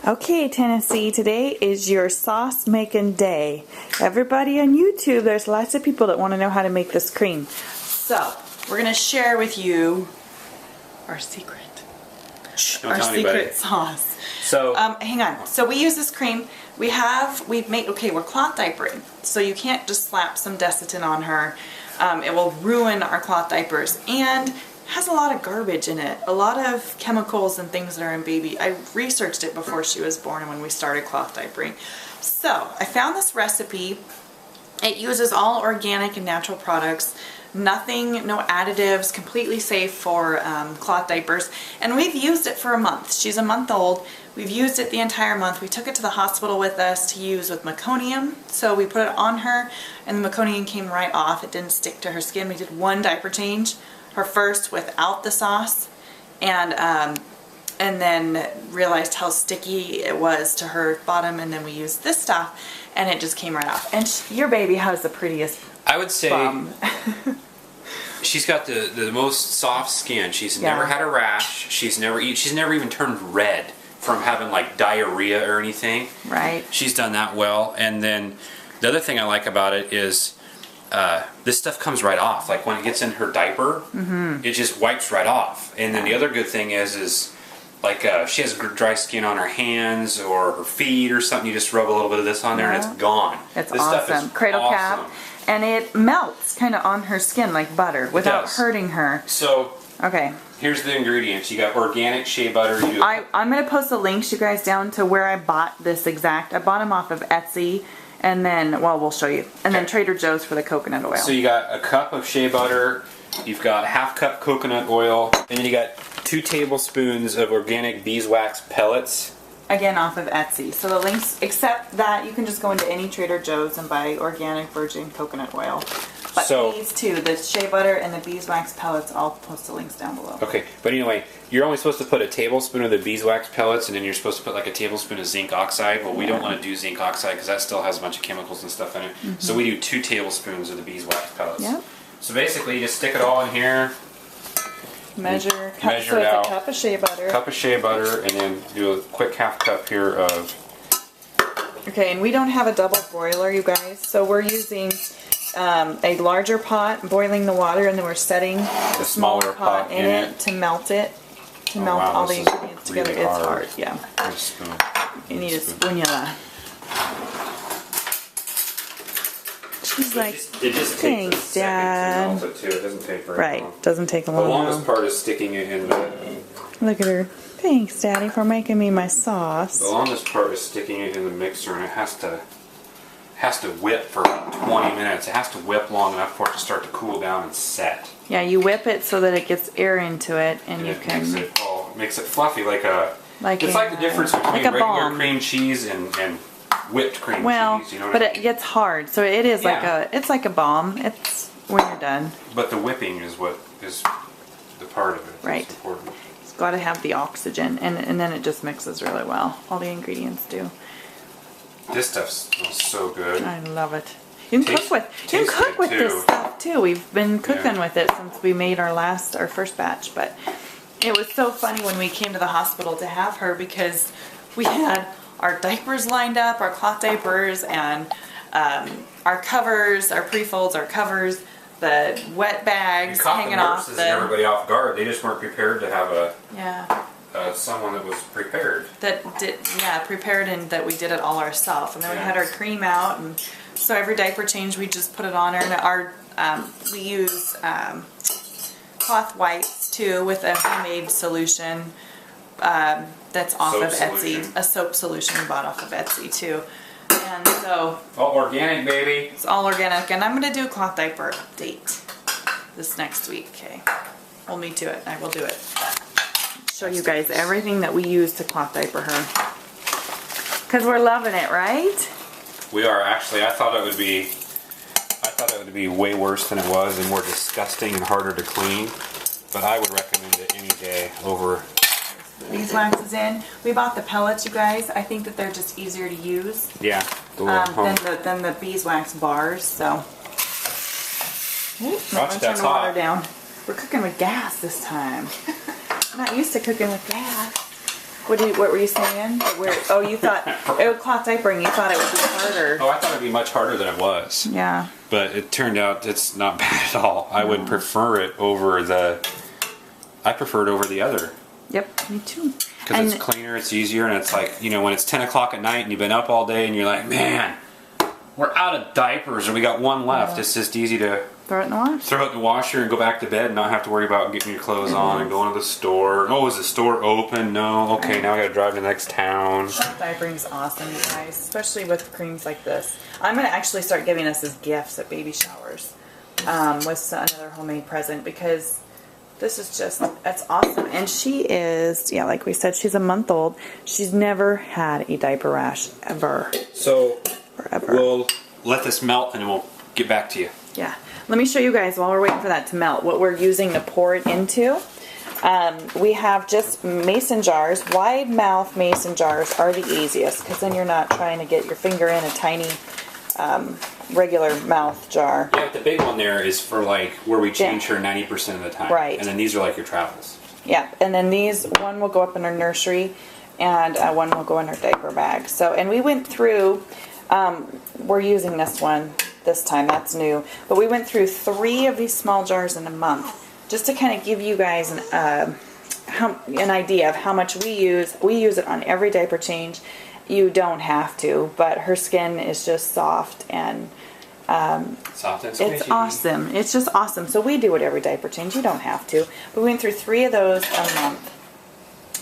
Okay, Tennessee, today is your sauce making day. Everybody on YouTube, there's lots of people that want to know how to make this cream. So, we're going to share with you our secret. Don't tell anybody. Sauce. So, hang on. So we use this cream. We've made, we're cloth diapering. So you can't just slap some Desitin on her. It will ruin our cloth diapers. And has a lot of garbage in it, a lot of chemicals and things that are in baby. I researched it before she was born and when we started cloth diapering. So I found this recipe. It uses all organic and natural products, nothing, no additives, completely safe for cloth diapers. And we've used it for a month. She's a month old. We've used it the entire month. We took it to the hospital with us to use with meconium. So we put it on her and the meconium came right off. It didn't stick to her skin. We did one diaper change. Her first without the sauce, and then realized how sticky it was to her bottom, and then we used this stuff and it just came right off. And your baby has the prettiest I would say bum. She's got the most soft skin. She's never had a rash. She's never even turned red from having like diarrhea or anything. Right. She's done that well. And then the other thing I like about it is this stuff comes right off. Like when it gets in her diaper, it just wipes right off. And then the other good thing is like she has dry skin on her hands or her feet or something. You just rub a little bit of this on there and it's gone. It's this awesome. Stuff is Cradle awesome. cap, and it melts kind of on her skin like butter without hurting her. So okay. Here's the ingredients. You got organic shea butter. I'm going to post the links, you guys, down to where I bought this exact. I bought them off of Etsy. And then, well, we'll show you. And then Trader Joe's for the coconut oil. So you got a cup of shea butter, you've got half cup coconut oil, and then you got 2 tablespoons of organic beeswax pellets. Again, off of Etsy. So the links, except that you can just go into any Trader Joe's and buy organic virgin coconut oil. But these two, the shea butter and the beeswax pellets, I'll post the links down below. Okay, but anyway, you're only supposed to put a tablespoon of the beeswax pellets, and then you're supposed to put like a tablespoon of zinc oxide. Well, we don't want to do zinc oxide because that still has a bunch of chemicals and stuff in it. So we do 2 tablespoons of the beeswax pellets. Yep. So basically, you just stick it all in here. Measure it it's out. A cup of shea butter. Cup of shea butter, and then do a quick half cup here of... Okay, and we don't have a double boiler, you guys, so we're using a larger pot, boiling the water, and then we're setting the smaller pot in it to melt it, all the ingredients together. Really it's hard, yeah. You need a spoonula. She's like, it just takes a second to melt it too. It doesn't take very long. Doesn't take a long time. The longest part is sticking it in the... Look at her. Thanks, Daddy, for making me my sauce. The longest part is sticking it in the mixer, and it has to whip for about 20 minutes. It has to whip long enough for it to start to cool down and set. Yeah, you whip it so that it gets air into it, and you can... Makes it fluffy like a... Like it's like the difference between regular balm. cream cheese and whipped cream cheese. You know what but I mean? it gets hard, so it is it's like a balm. It's when you're done. But the whipping is what is the part of it. Right. It's important. It's got to have the oxygen, and then it just mixes really well. All the ingredients do. This stuff smells so good. I love it. You can cook with this stuff too. We've been cooking with it since we made our first batch, but it was so funny when we came to the hospital to have her because we had our diapers lined up, our cloth diapers, and our covers, our pre-folds, our covers, the wet bags hanging off the... and everybody off guard. They just weren't prepared to have someone that was prepared. Prepared, and that we did it all ourselves. And then we had our cream out, and so every diaper change we just put it on her. And we use cloth wipes too with a homemade solution that's off of Etsy. A soap solution we bought off of Etsy too. And so all organic, baby. It's all organic, and I'm gonna do a cloth diaper update this next week. Okay, hold me to it. I will do it. Show you guys everything that we use to cloth diaper her, because we're loving it, right? We are actually. I thought it would be way worse than it was, and more disgusting and harder to clean. But I would recommend it any day over. Beeswax is in. We bought the pellets, you guys. I think that they're just easier to use. Yeah. Than the beeswax bars. So. Watch, that's turn the water down. We're cooking with gas this time. I'm not used to cooking with gas. What were you saying? Oh, you thought it would cloth diapering. You thought it would be harder. Oh, I thought it'd be much harder than it was. Yeah. But it turned out it's not bad at all. I would prefer it over the. I prefer it over the other. Yep, me too. Because it's cleaner, it's easier, and it's like, you know, when it's 10 o'clock at night and you've been up all day and you're like, man, we're out of diapers or we got one left. It's just easy to throw it in the washer. Throw it in the washer and go back to bed and not have to worry about getting your clothes on and going to the store. Oh, is the store open? No. Okay, now I gotta drive to the next town. Diapering's awesome, you guys, especially with creams like this. I'm gonna actually start giving us as gifts at baby showers with another homemade present, because this is just, that's awesome. And she is, yeah, like we said, she's a month old. She's never had a diaper rash ever. So forever. We'll let this melt and we'll get back to you. Yeah. Let me show you guys, while we're waiting for that to melt, what we're using to pour it into. We have just mason jars. Wide mouth mason jars are the easiest, because then you're not trying to get your finger in a tiny regular mouth jar. Yeah, the big one there is for like where we change her 90% of the time. Right. And then these are like your travels. Yeah, and then these, one will go up in our nursery and one will go in our diaper bag. So, and we went through, we're using this one this time, that's new, but we went through 3 of these small jars in a month, just to kind of give you guys an idea of how much we use. We use it on every diaper change. You don't have to, but her skin is just soft and soft and it's awesome. It's just awesome. So we do it every diaper change. You don't have to. We went through 3 of those a month,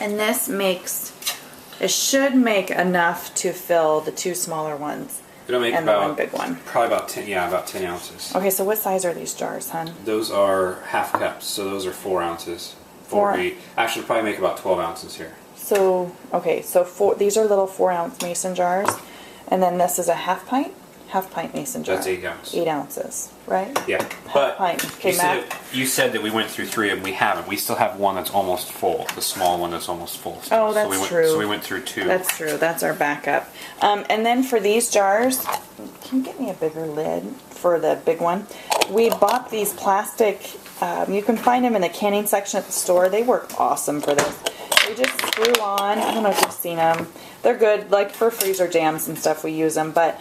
and this makes, it should make enough to fill the 2 smaller ones. It'll make and about, the 1 big one. Probably about 10, yeah, about 10 ounces. Okay, so what size are these jars, hon? Those are half cups, so those are 4 ounces. 8. Actually, probably make about 12 ounces here. So, okay, so these are little 4-ounce mason jars, and then this is a half pint mason jar. That's 8 ounces. 8 ounces, right? Yeah, Half pint. Okay, you said that we went through 3 of them. We haven't. We still have one that's almost full, the small one that's almost full. Still. Oh, that's true. So we went through 2. That's true. That's our backup. And then for these jars, can you get me a bigger lid for the big one? We bought these plastic, you can find them in the canning section at the store. They work awesome for this. They just screw on. I don't know if you've seen them. They're good, like for freezer jams and stuff we use them, but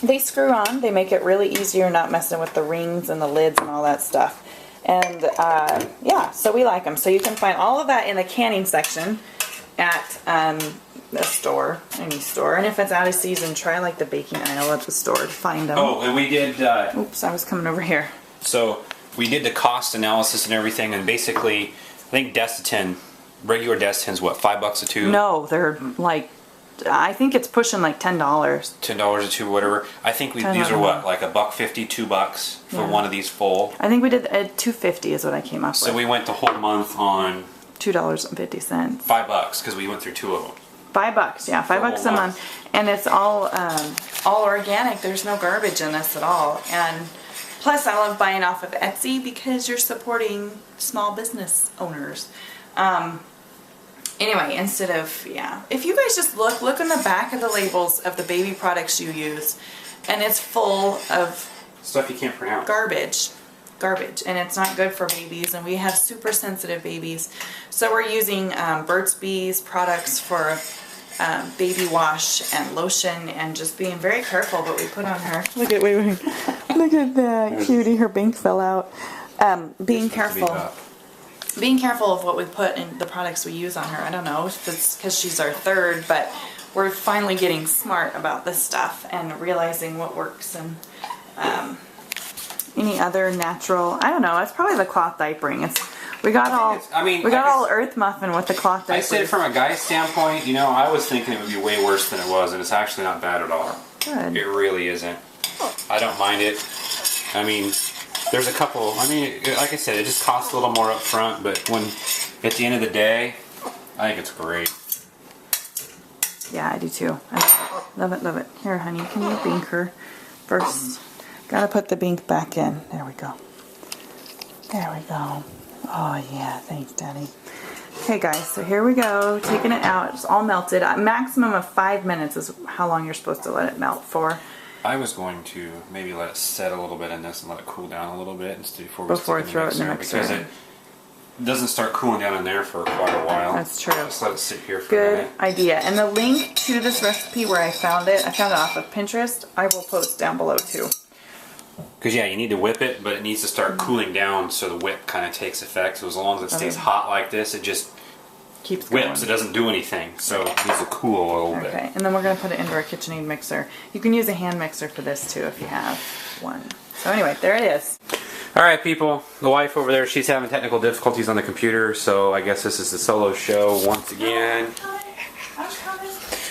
they screw on. They make it really easier, not messing with the rings and the lids and all that stuff. And yeah, so we like them. So you can find all of that in the canning section at a store, any store. And if it's out of season, try like the baking aisle at the store to find them. Oh, and we did... oops, I was coming over here. So we did the cost analysis and everything, and basically, I think Desitin, regular Desitin's what, $5 a tube? No, they're like, I think it's pushing like $10. $10 a tube, whatever. I think these are what, like $1.50, $2 for one of these full. I think we did $2.50 is what I came up with. So we went the whole month on $2.50. $5 because we went through 2 of them. $5, yeah, $5 a month, and it's all organic. There's no garbage in this at all, and plus I love buying off of Etsy because you're supporting small business owners. Anyway, instead of, yeah, if you guys just look in the back of the labels of the baby products you use, and it's full of stuff you can't pronounce. Garbage, and it's not good for babies, and we have super sensitive babies. So we're using Burt's Bees products for baby wash and lotion, and just being very careful what we put on her. Look at that cutie, her bank fell out. Being careful of what we put in the products we use on her. I don't know if it's because she's our 3rd, but we're finally getting smart about this stuff and realizing what works. And any other natural, I don't know, it's probably the cloth diapering. We got all earth muffin with the cloth diapers. I said from a guy's standpoint, you know, I was thinking it would be way worse than it was, and it's actually not bad at all. Good. It really isn't. I don't mind it. I mean, there's a couple, I mean, like I said, it just costs a little more up front, but when, at the end of the day, I think it's great. Yeah, I do too. I love it, love it. Here, honey, can you bink her first? Gotta put the bink back in. There we go. There we go. Oh yeah, thanks, Daddy. Okay, guys, so here we go. Taking it out. It's all melted. A maximum of 5 minutes is how long you're supposed to let it melt for. I was going to maybe let it set a little bit in this and let it cool down a little bit before we throw it in the mixer. Because doesn't start cooling down in there for quite a while. That's true. Just let it sit here for a Good minute. idea. And the link to this recipe where I found it off of Pinterest, I will post down below too. Because yeah, you need to whip it, but it needs to start cooling down so the whip kind of takes effect. So as long as it stays hot like this, it just Keeps whips. going. It doesn't do anything. So it needs to cool a little bit. Okay, and then we're going to put it into our KitchenAid mixer. You can use a hand mixer for this too if you have one. So anyway, there it is. Alright people, the wife over there, she's having technical difficulties on the computer, so I guess this is the solo show once again.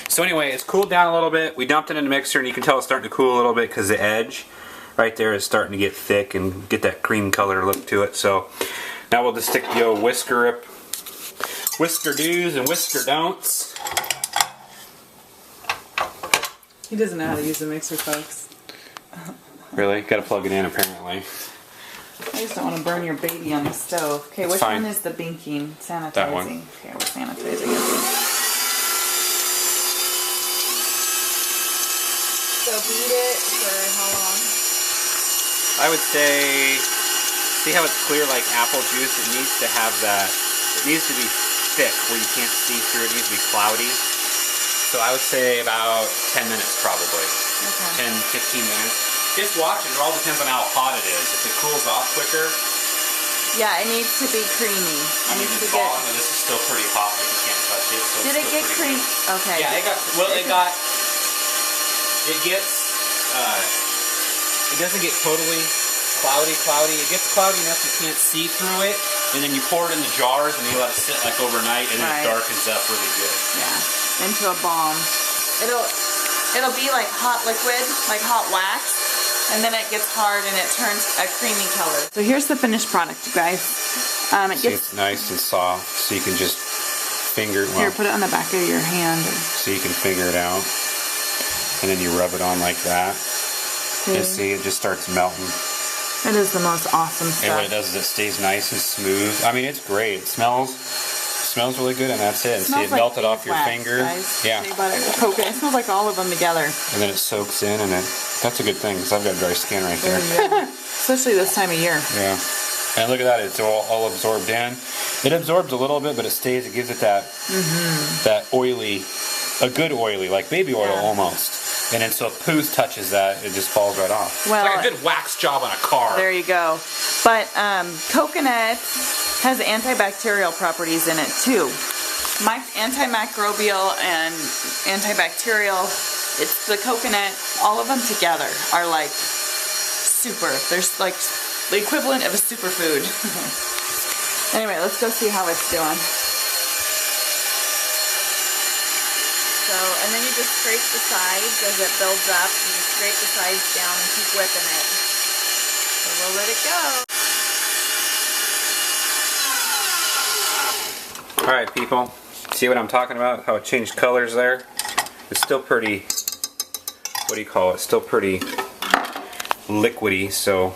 So anyway, it's cooled down a little bit. We dumped it in the mixer and you can tell it's starting to cool a little bit because the edge right there is starting to get thick and get that cream color look to it. So now we'll just stick the old whisker do's and whisker don'ts. He doesn't know how to use the mixer, folks. Really? Gotta plug it in apparently. I just don't want to burn your baby on the stove. Okay, which one is the binking? Sanitizing. That one. Okay, we're sanitizing it. So beat it for how long? I would say, see how it's clear like apple juice? It needs to have that, it needs to be thick where you can't see through it. It needs to be cloudy. So I would say about 10 minutes probably. Okay. 10, 15 minutes. Just watch it. It all depends on how hot it is. If it cools off quicker. Yeah, it needs to be creamy. I mean, the bottom of this is still pretty hot. Like you can't touch it. So Did it get creamy? Okay. Yeah, it got. Well, it gets. It doesn't get totally cloudy. It gets cloudy enough you can't see through it, and then you pour it in the jars and you let it sit like overnight, and then it darkens up really good. Yeah, into a balm. It'll be like hot liquid, like hot wax. And then it gets hard and it turns a creamy color. So here's the finished product, you guys. It's nice and soft, so you can just finger it. Here, put it on the back of your hand. So you can finger it out. And then you rub it on like that. Okay. And see, it just starts melting. It is the most awesome stuff. And what it does is it stays nice and smooth. I mean, it's great. It smells really good, and that's it. See, it like melted off your beeswax, finger. Guys. Yeah. Shea butter, coconut. It smells like all of them together. And then it soaks in, and that's a good thing, because I've got dry skin right there. Especially this time of year. Yeah. And look at that, it's all absorbed in. It absorbs a little bit, but it stays, it gives it that that oily, a good oily, like baby oil almost. And then so if poo touches that, it just falls right off. Well, it's like a good wax job on a car. There you go. But coconut has antibacterial properties in it too. My antimicrobial and antibacterial, it's the coconut, all of them together are like super. There's like the equivalent of a superfood. Anyway, let's go see how it's doing. So, and then you just scrape the sides as it builds up. You just scrape the sides down and keep whipping it. So we'll let it go. Alright people, see what I'm talking about? How it changed colors there? It's still pretty, what do you call it? Still pretty liquidy, so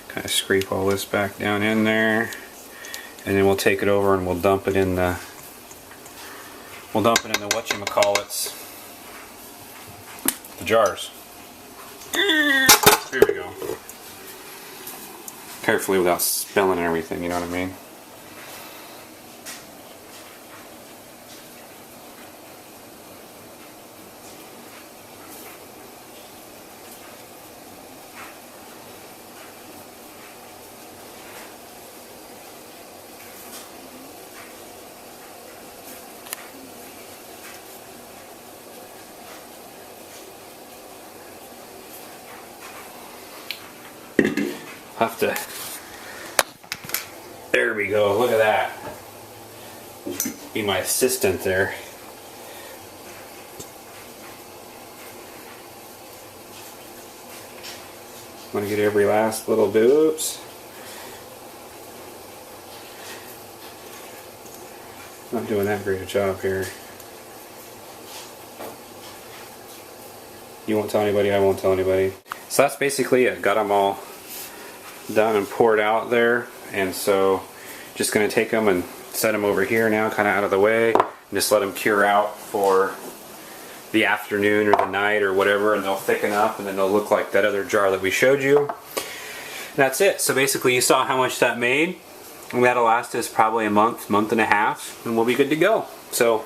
kind of scrape all this back down in there. And then we'll take it over and we'll dump it in the whatchamacallits, the jars. Here we go. Carefully without spilling and everything, you know what I mean? Have to. There we go. Look at that. Be my assistant there. I'm gonna get every last little bit. Oops. Not doing that great a job here. You won't tell anybody, I won't tell anybody. So that's basically it. Got them all done and poured out there, and so just going to take them and set them over here now, kind of out of the way, and just let them cure out for the afternoon or the night or whatever, and they'll thicken up and then they'll look like that other jar that we showed you. And that's it. So basically you saw how much that made. And that'll last us probably a month, month and a half, and we'll be good to go. So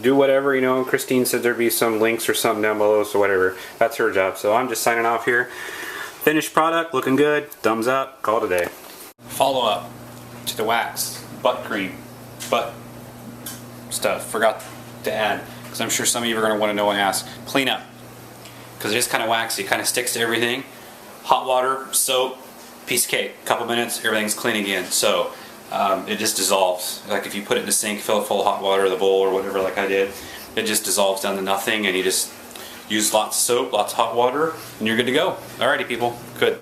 do whatever, you know. Christine said there'd be some links or something down below, so whatever. That's her job. So I'm just signing off here. Finished product, looking good. Thumbs up, call it a day. Follow up to the wax, butt cream, butt stuff. Forgot to add, because I'm sure some of you are going to want to know and ask. Clean up, because it is kind of waxy, kind of sticks to everything. Hot water, soap, piece of cake. Couple minutes, everything's clean again. So it just dissolves. Like if you put it in the sink, fill it full of hot water, the bowl or whatever, like I did, it just dissolves down to nothing, and you just use lots of soap, lots of hot water, and you're good to go. Alrighty, people, good.